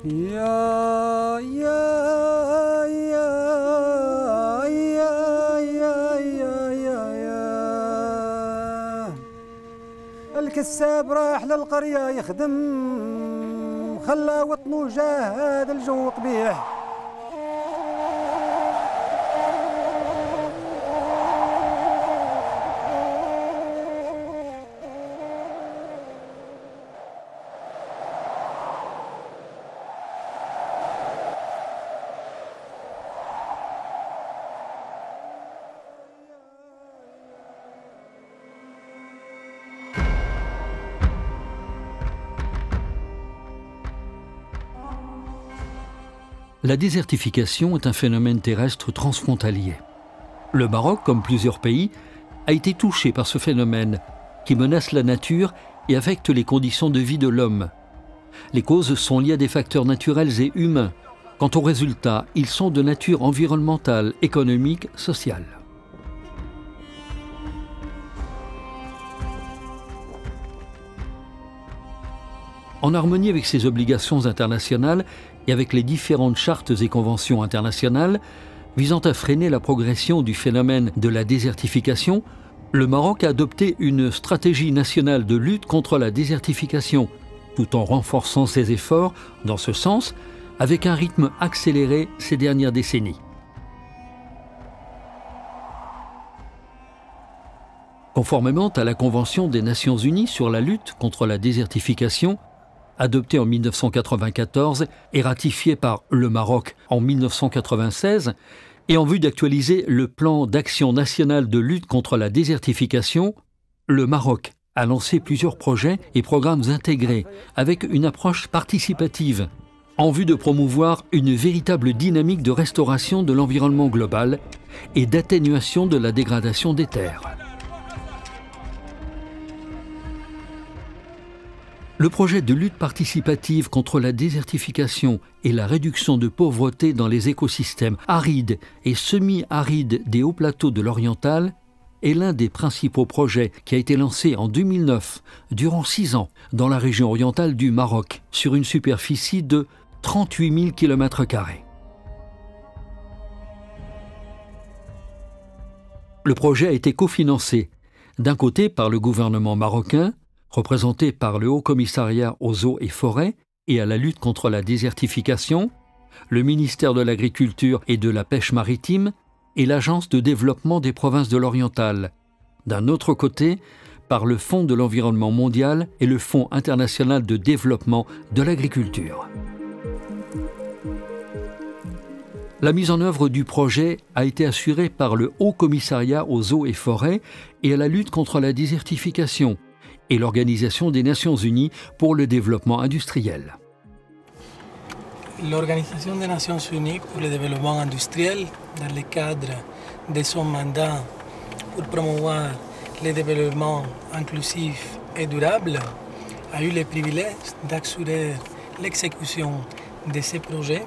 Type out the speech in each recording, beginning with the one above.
يا يا يا يا يا يا يا الكساب راح للقرية يخدم خلى وطنه جاهد الجو قبيح. La désertification est un phénomène terrestre transfrontalier. Le Maroc, comme plusieurs pays, a été touché par ce phénomène qui menace la nature et affecte les conditions de vie de l'homme. Les causes sont liées à des facteurs naturels et humains. Quant aux résultats, ils sont de nature environnementale, économique, sociale. En harmonie avec ses obligations internationales et avec les différentes chartes et conventions internationales visant à freiner la progression du phénomène de la désertification, le Maroc a adopté une stratégie nationale de lutte contre la désertification, tout en renforçant ses efforts dans ce sens avec un rythme accéléré ces dernières décennies. Conformément à la Convention des Nations Unies sur la lutte contre la désertification, adoptée en 1994 et ratifiée par le Maroc en 1996, et en vue d'actualiser le plan d'action national de lutte contre la désertification, le Maroc a lancé plusieurs projets et programmes intégrés avec une approche participative, en vue de promouvoir une véritable dynamique de restauration de l'environnement global et d'atténuation de la dégradation des terres. Le projet de lutte participative contre la désertification et la réduction de pauvreté dans les écosystèmes arides et semi-arides des hauts plateaux de l'Oriental est l'un des principaux projets qui a été lancé en 2009, durant 6 ans, dans la région orientale du Maroc, sur une superficie de 38 000 km². Le projet a été cofinancé, d'un côté par le gouvernement marocain, représenté par le Haut Commissariat aux eaux et forêts et à la lutte contre la désertification, le ministère de l'Agriculture et de la Pêche maritime et l'Agence de développement des provinces de l'Oriental. D'un autre côté, par le Fonds de l'environnement mondial et le Fonds international de développement de l'agriculture. La mise en œuvre du projet a été assurée par le Haut Commissariat aux eaux et forêts et à la lutte contre la désertification, et l'Organisation des Nations Unies pour le développement industriel. L'Organisation des Nations Unies pour le développement industriel, dans le cadre de son mandat pour promouvoir le développement inclusif et durable, a eu le privilège d'assurer l'exécution de ces projets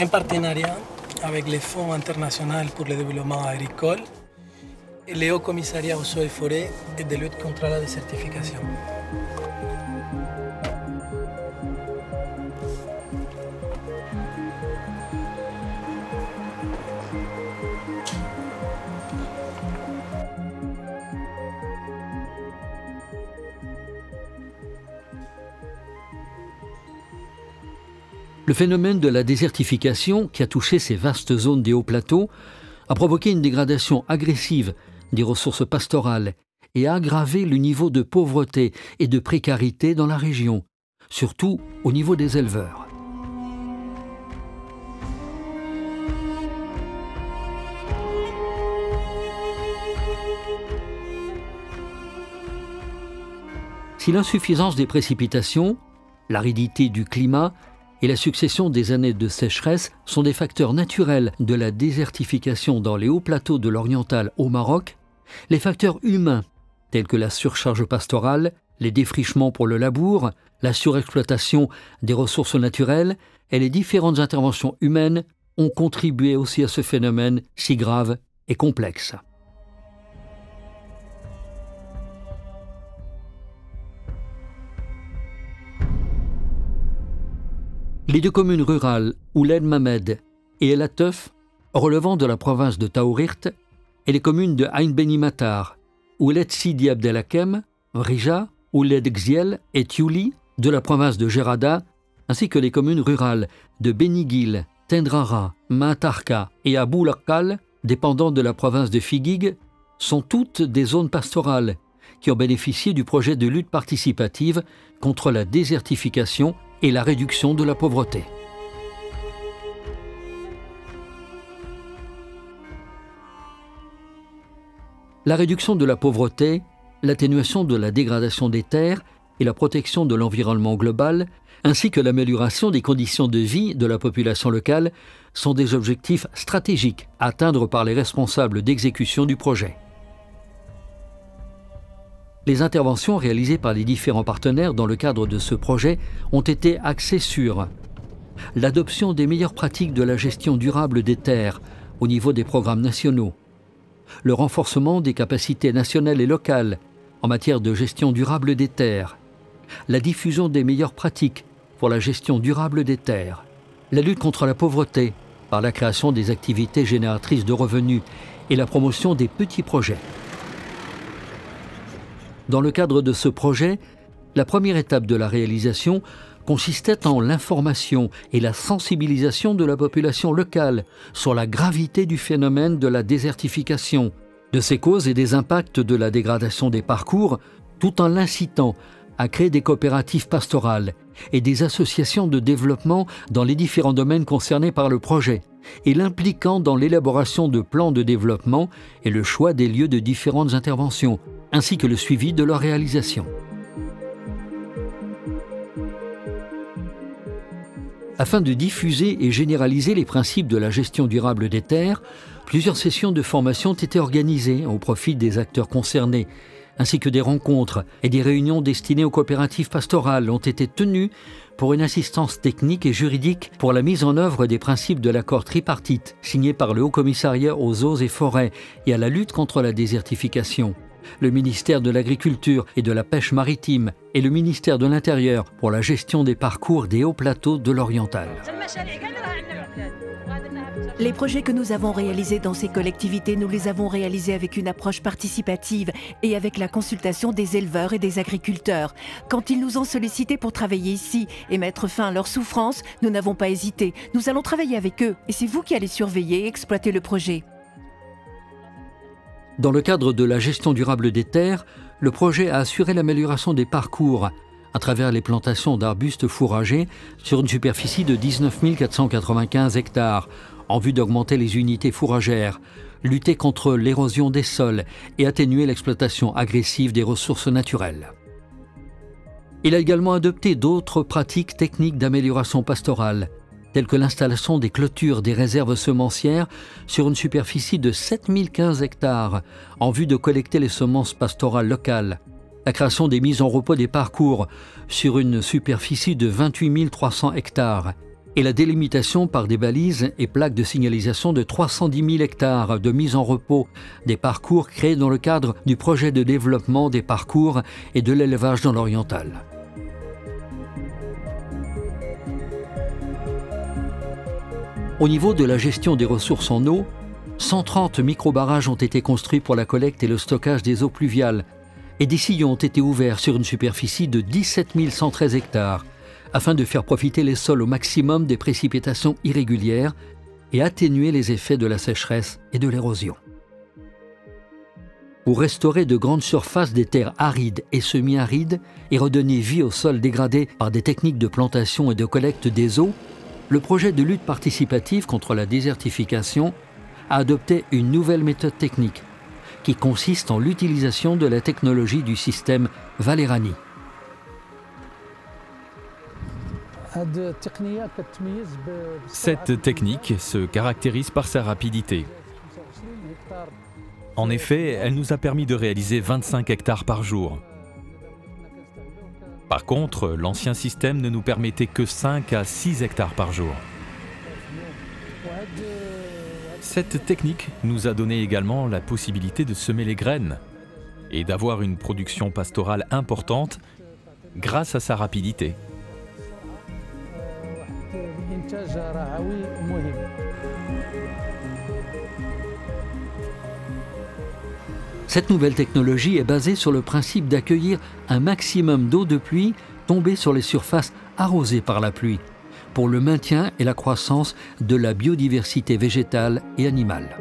en partenariat avec le Fonds international pour le développement agricole et le Haut Commissariat aux eaux et forêts et de lutte contre la désertification. Le phénomène de la désertification, qui a touché ces vastes zones des hauts plateaux, a provoqué une dégradation agressive des ressources pastorales et a aggravé le niveau de pauvreté et de précarité dans la région, surtout au niveau des éleveurs. Si l'insuffisance des précipitations, l'aridité du climat et la succession des années de sécheresse sont des facteurs naturels de la désertification dans les hauts plateaux de l'Oriental au Maroc, les facteurs humains, tels que la surcharge pastorale, les défrichements pour le labour, la surexploitation des ressources naturelles et les différentes interventions humaines ont contribué aussi à ce phénomène si grave et complexe. Les deux communes rurales, Ouled Mamed et El Atef, relevant de la province de Taourirt, et les communes de Ain Beni Matar, Ouled Sidi Abdelhakem, Rija, Ouled Gziel et Tiouli, de la province de Gerada, ainsi que les communes rurales de Beniguil, Tendrara, Maatarka et Abou Lakkal, dépendant de la province de Figuig, sont toutes des zones pastorales qui ont bénéficié du projet de lutte participative contre la désertification et la réduction de la pauvreté. La réduction de la pauvreté, l'atténuation de la dégradation des terres et la protection de l'environnement global, ainsi que l'amélioration des conditions de vie de la population locale, sont des objectifs stratégiques à atteindre par les responsables d'exécution du projet. Les interventions réalisées par les différents partenaires dans le cadre de ce projet ont été axées sur l'adoption des meilleures pratiques de la gestion durable des terres au niveau des programmes nationaux, le renforcement des capacités nationales et locales en matière de gestion durable des terres, la diffusion des meilleures pratiques pour la gestion durable des terres, la lutte contre la pauvreté par la création des activités génératrices de revenus et la promotion des petits projets. Dans le cadre de ce projet, la première étape de la réalisation consistait en l'information et la sensibilisation de la population locale sur la gravité du phénomène de la désertification, de ses causes et des impacts de la dégradation des parcours, tout en l'incitant à créer des coopératives pastorales et des associations de développement dans les différents domaines concernés par le projet, et l'impliquant dans l'élaboration de plans de développement et le choix des lieux de différentes interventions, ainsi que le suivi de leur réalisation. Afin de diffuser et généraliser les principes de la gestion durable des terres, plusieurs sessions de formation ont été organisées au profit des acteurs concernés, ainsi que des rencontres et des réunions destinées aux coopératives pastorales ont été tenues pour une assistance technique et juridique pour la mise en œuvre des principes de l'accord tripartite signé par le Haut Commissariat aux eaux et forêts et à la lutte contre la désertification, le ministère de l'Agriculture et de la Pêche maritime et le ministère de l'Intérieur pour la gestion des parcours des hauts plateaux de l'Oriental. Les projets que nous avons réalisés dans ces collectivités, nous les avons réalisés avec une approche participative et avec la consultation des éleveurs et des agriculteurs. Quand ils nous ont sollicités pour travailler ici et mettre fin à leurs souffrances, nous n'avons pas hésité. Nous allons travailler avec eux et c'est vous qui allez surveiller et exploiter le projet. Dans le cadre de la gestion durable des terres, le projet a assuré l'amélioration des parcours à travers les plantations d'arbustes fourragers sur une superficie de 19 495 hectares, en vue d'augmenter les unités fourragères, lutter contre l'érosion des sols et atténuer l'exploitation agressive des ressources naturelles. Il a également adopté d'autres pratiques techniques d'amélioration pastorale, telles que l'installation des clôtures des réserves semencières sur une superficie de 7015 hectares, en vue de collecter les semences pastorales locales, la création des mises en repos des parcours sur une superficie de 28 300 hectares, et la délimitation par des balises et plaques de signalisation de 310 000 hectares de mise en repos des parcours créés dans le cadre du projet de développement des parcours et de l'élevage dans l'Oriental. Au niveau de la gestion des ressources en eau, 130 micro-barrages ont été construits pour la collecte et le stockage des eaux pluviales, et des sillons ont été ouverts sur une superficie de 17 113 hectares, afin de faire profiter les sols au maximum des précipitations irrégulières et atténuer les effets de la sécheresse et de l'érosion. Pour restaurer de grandes surfaces des terres arides et semi-arides et redonner vie aux sols dégradés par des techniques de plantation et de collecte des eaux, le projet de lutte participative contre la désertification a adopté une nouvelle méthode technique qui consiste en l'utilisation de la technologie du système Valerani. Cette technique se caractérise par sa rapidité. En effet, elle nous a permis de réaliser 25 hectares par jour. Par contre, l'ancien système ne nous permettait que 5 à 6 hectares par jour. Cette technique nous a donné également la possibilité de semer les graines et d'avoir une production pastorale importante grâce à sa rapidité. Cette nouvelle technologie est basée sur le principe d'accueillir un maximum d'eau de pluie tombée sur les surfaces arrosées par la pluie, pour le maintien et la croissance de la biodiversité végétale et animale.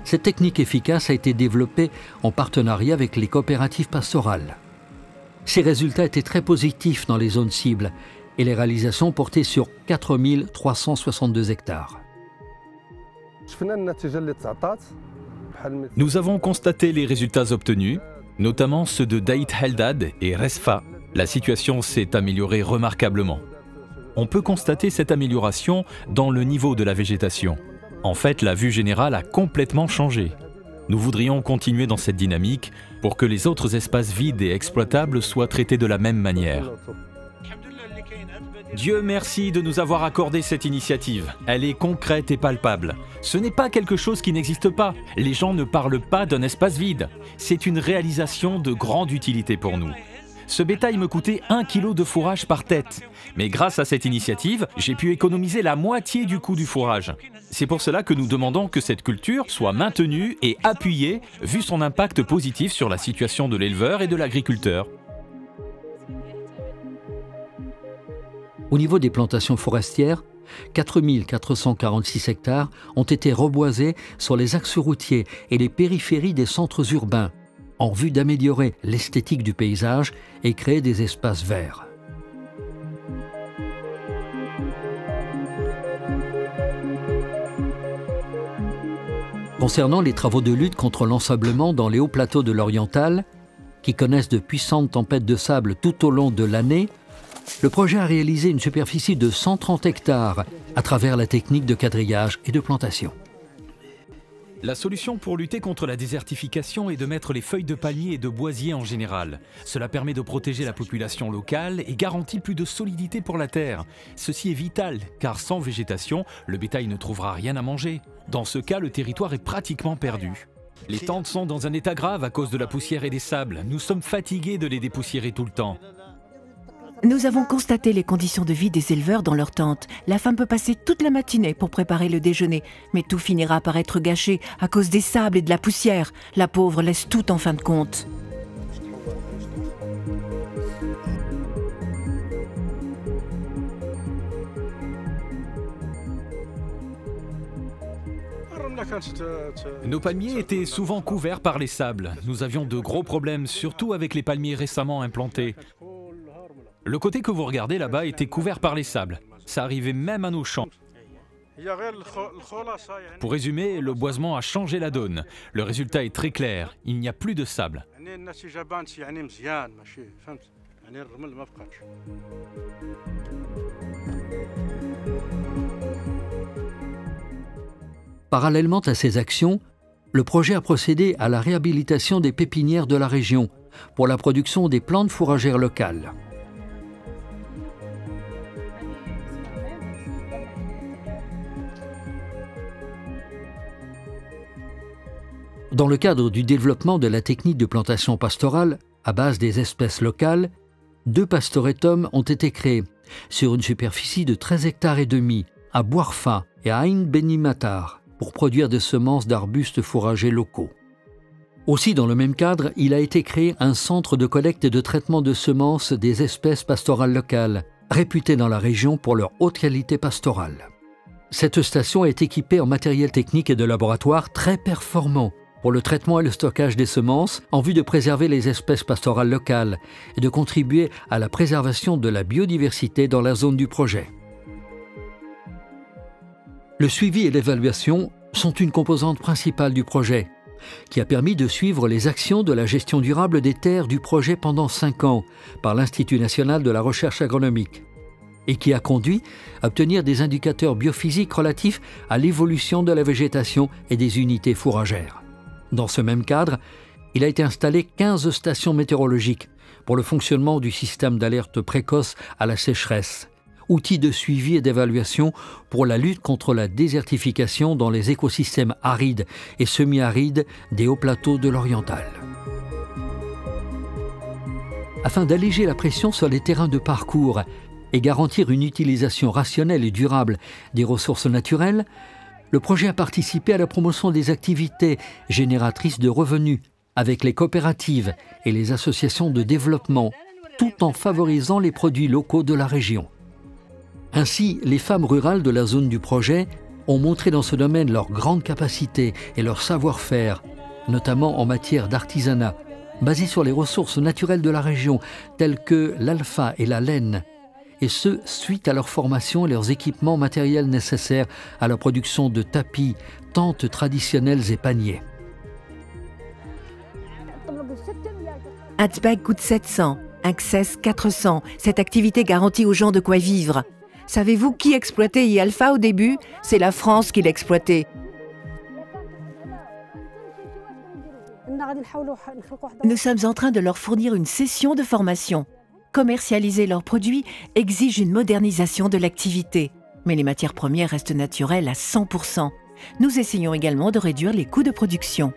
Cette technique efficace a été développée en partenariat avec les coopératives pastorales. Ces résultats étaient très positifs dans les zones cibles et les réalisations portaient sur 4362 hectares. Nous avons constaté les résultats obtenus, notamment ceux de Daït Heldad et Resfa. La situation s'est améliorée remarquablement. On peut constater cette amélioration dans le niveau de la végétation. En fait, la vue générale a complètement changé. Nous voudrions continuer dans cette dynamique pour que les autres espaces vides et exploitables soient traités de la même manière. Dieu merci de nous avoir accordé cette initiative. Elle est concrète et palpable. Ce n'est pas quelque chose qui n'existe pas. Les gens ne parlent pas d'un espace vide. C'est une réalisation de grande utilité pour nous. Ce bétail me coûtait 1 kg de fourrage par tête. Mais grâce à cette initiative, j'ai pu économiser la moitié du coût du fourrage. C'est pour cela que nous demandons que cette culture soit maintenue et appuyée, vu son impact positif sur la situation de l'éleveur et de l'agriculteur. Au niveau des plantations forestières, 4446 hectares ont été reboisés sur les axes routiers et les périphéries des centres urbains, en vue d'améliorer l'esthétique du paysage et créer des espaces verts. Concernant les travaux de lutte contre l'ensablement dans les hauts plateaux de l'Oriental, qui connaissent de puissantes tempêtes de sable tout au long de l'année, le projet a réalisé une superficie de 130 hectares à travers la technique de quadrillage et de plantation. La solution pour lutter contre la désertification est de mettre les feuilles de palmier et de boisier en général. Cela permet de protéger la population locale et garantit plus de solidité pour la terre. Ceci est vital, car sans végétation, le bétail ne trouvera rien à manger. Dans ce cas, le territoire est pratiquement perdu. Les tentes sont dans un état grave à cause de la poussière et des sables. Nous sommes fatigués de les dépoussiérer tout le temps. Nous avons constaté les conditions de vie des éleveurs dans leurs tentes. La femme peut passer toute la matinée pour préparer le déjeuner, mais tout finira par être gâché à cause des sables et de la poussière. La pauvre laisse tout en fin de compte. Nos palmiers étaient souvent couverts par les sables. Nous avions de gros problèmes, surtout avec les palmiers récemment implantés. Le côté que vous regardez là-bas était couvert par les sables. Ça arrivait même à nos champs. Pour résumer, le boisement a changé la donne. Le résultat est très clair. Il n'y a plus de sable. Parallèlement à ces actions, le projet a procédé à la réhabilitation des pépinières de la région pour la production des plantes fourragères locales. Dans le cadre du développement de la technique de plantation pastorale à base des espèces locales, 2 pastoretums ont été créés sur une superficie de 13 hectares et demi à Bouarfa et à Ain Beni Matar pour produire des semences d'arbustes fourragers locaux. Aussi, dans le même cadre, il a été créé un centre de collecte et de traitement de semences des espèces pastorales locales, réputé dans la région pour leur haute qualité pastorale. Cette station est équipée en matériel technique et de laboratoire très performant pour le traitement et le stockage des semences en vue de préserver les espèces pastorales locales et de contribuer à la préservation de la biodiversité dans la zone du projet. Le suivi et l'évaluation sont une composante principale du projet, qui a permis de suivre les actions de la gestion durable des terres du projet pendant 5 ans par l'Institut national de la recherche agronomique, et qui a conduit à obtenir des indicateurs biophysiques relatifs à l'évolution de la végétation et des unités fourragères. Dans ce même cadre, il a été installé 15 stations météorologiques pour le fonctionnement du système d'alerte précoce à la sécheresse, outil de suivi et d'évaluation pour la lutte contre la désertification dans les écosystèmes arides et semi-arides des hauts plateaux de l'Oriental. Afin d'alléger la pression sur les terrains de parcours et garantir une utilisation rationnelle et durable des ressources naturelles, le projet a participé à la promotion des activités génératrices de revenus avec les coopératives et les associations de développement, tout en favorisant les produits locaux de la région. Ainsi, les femmes rurales de la zone du projet ont montré dans ce domaine leur grande capacité et leur savoir-faire, notamment en matière d'artisanat, basé sur les ressources naturelles de la région, telles que l'alpha et la laine, et ce, suite à leur formation et leurs équipements matériels nécessaires à la production de tapis, tentes traditionnelles et paniers. Un tbag coûte 700, un XS 400. Cette activité garantit aux gens de quoi vivre. Savez-vous qui exploitait I-Alpha au début? C'est la France qui l'exploitait. Nous sommes en train de leur fournir une session de formation. Commercialiser leurs produits exige une modernisation de l'activité. Mais les matières premières restent naturelles à 100%. Nous essayons également de réduire les coûts de production.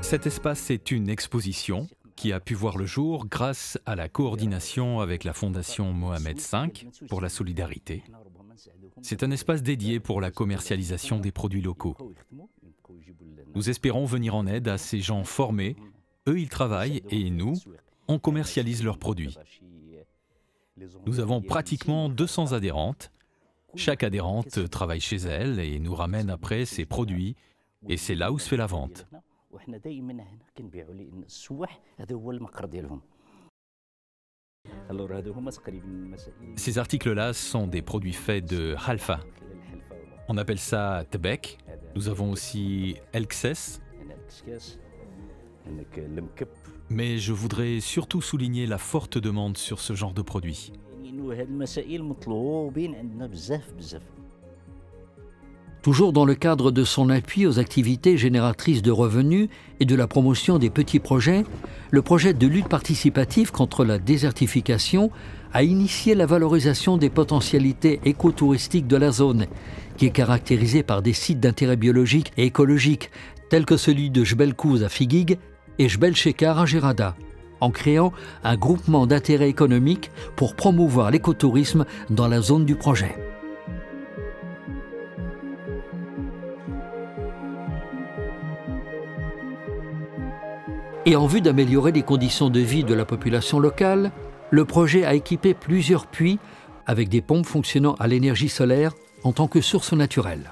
Cet espace est une exposition qui a pu voir le jour grâce à la coordination avec la Fondation Mohamed V pour la solidarité. C'est un espace dédié pour la commercialisation des produits locaux. Nous espérons venir en aide à ces gens formés. Eux, ils travaillent et nous, on commercialise leurs produits. Nous avons pratiquement 200 adhérentes. Chaque adhérente travaille chez elle et nous ramène après ses produits et c'est là où se fait la vente. Ces articles-là sont des produits faits de halfa. On appelle ça tebek. Nous avons aussi elxes. Mais je voudrais surtout souligner la forte demande sur ce genre de produits. Toujours dans le cadre de son appui aux activités génératrices de revenus et de la promotion des petits projets, le projet de lutte participative contre la désertification a initié la valorisation des potentialités écotouristiques de la zone, qui est caractérisée par des sites d'intérêt biologique et écologique, tels que celui de Jbel Kouz à Figuig et Jbel Shekar à Gerada, en créant un groupement d'intérêt économique pour promouvoir l'écotourisme dans la zone du projet. Et en vue d'améliorer les conditions de vie de la population locale, le projet a équipé plusieurs puits avec des pompes fonctionnant à l'énergie solaire en tant que source naturelle.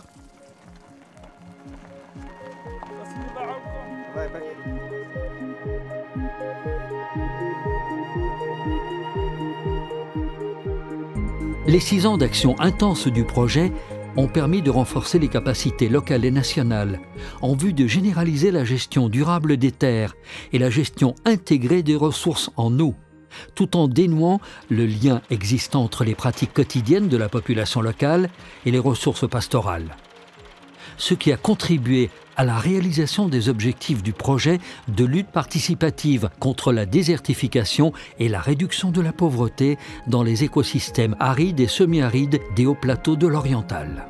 Les 6 ans d'action intense du projet ont permis de renforcer les capacités locales et nationales en vue de généraliser la gestion durable des terres et la gestion intégrée des ressources en eau, tout en dénouant le lien existant entre les pratiques quotidiennes de la population locale et les ressources pastorales. Ce qui a contribué à la réalisation des objectifs du projet de lutte participative contre la désertification et la réduction de la pauvreté dans les écosystèmes arides et semi-arides des hauts plateaux de l'Oriental.